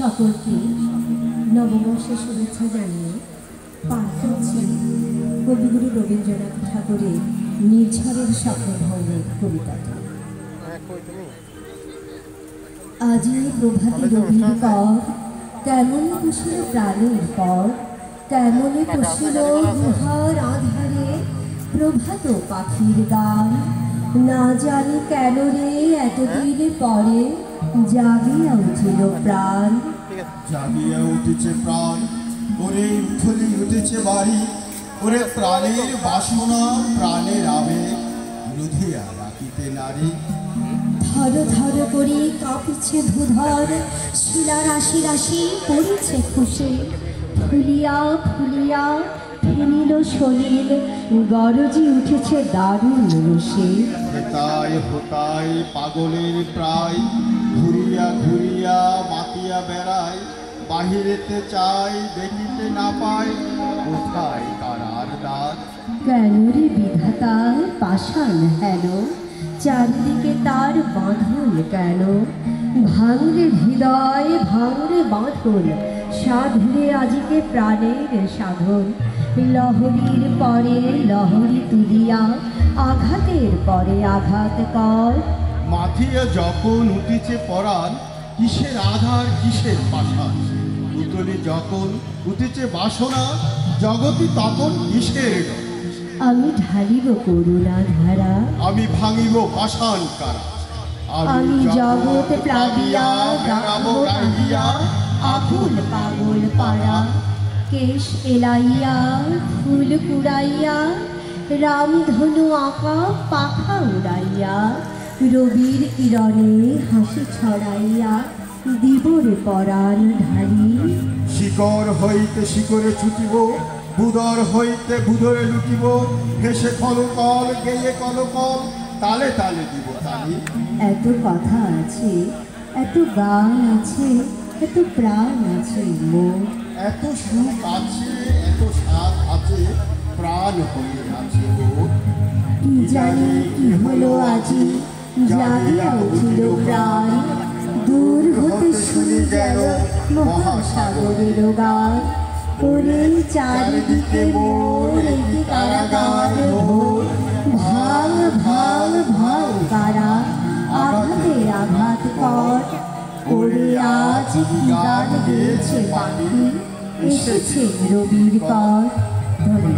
সকলকে নববর্ষের শুভেচ্ছা জানিয়ে পাঠ করছি কবিগুরু রবীন্দ্রনাথ ঠাকুরের নির্ঝরের স্বপ্নভঙ্গ কবিতাটি। আজি প্রভাতে রবির কর, কেমনে পুষিল প্রাণের পর, কেমনে পুষিল গুহার আধারে প্রভাত পাখির গান। না জানি কেন রে এতদিন পরে জাগিয়া উঠিল প্রাণ। জাগিয়া উঠেছে প্রাণ, ওরে উঠলি উঠেছে বাড়ি, ওরে প্রাণের বাসনা প্রাণের আবেগ রুধিয়া রাখিতে নারী। ধর ধর করে কাঁপিছে ধুধর, শিলা রাশি রাশি পড়েছে খুশে। ফুলিয়া ফুলিয়া ফেনিল সলিল, গরজি উঠেছে দারুণ রসে। হেতায় হোতায় পাগলের প্রায়, ঘুরিয়া ঘুরিয়া মাতিয়া বেড়ায়। বাহিরেতে চাই দেখিতে না পাই, কোথায় কারার দ্বার। কেন রে বিধাতার পাষাণ হেন, চারিদিকে তার বাঁধন কেন। ভাঙরে হৃদয় ভাঙরে বাঁধন, সাধুরে আজিকে প্রাণের সাধন। লহরীর পরে লহরী তুলিয়া, আঘাতের পরে আঘাত কর। মাথিয়া যখন উঠিছে পরাণ, কিসের আধার কিসের পাষাণ। উতলি যখন উঠেছে বাসনা, জগতি তখন কিসের ডর। আমি ঢালিব করুণা ধারা, আমি ভাঙিব পাষাণ কারা। আমি জগৎ প্লাবিয়া গাবো গাহিয়া, আকুল পাগল পাড়া। কেশ এলাইয়া ফুল কুড়াইয়া, রামধনু আঁকা পাখা উড়াইয়া। রবির কিরণে হাসি ছড়াইয়া, দিবরে পরাণ ঢালি। শিকড় হইতে শিকড়ে ছুটিব, বুদর হইতে বুদরে লুটিব। হেসে কলকল গেয়ে কলকল, তালে তালে দিব তালি। এত কথা আছে, এত গান আছে, এত প্রাণ আছে মোর। এত সুখ আছে, এত স্বাদ আছে, প্রাণ হয়ে আছে ওর। কি জানি কি হলো আজি, জাগিয়া উঠিল প্রাণ। দূর হতে শুনি যেন মহাসাগরের গান। ওরে চারিদিকে মোর একটি কারাগার ভোর। ভাঙ ভাঙ ভাঙ কারা, আঘাতে আঘাত কর। ওরে আজ কি গান গেয়েছে পাখি, এসেছে রবির কর। ধন্যবাদ।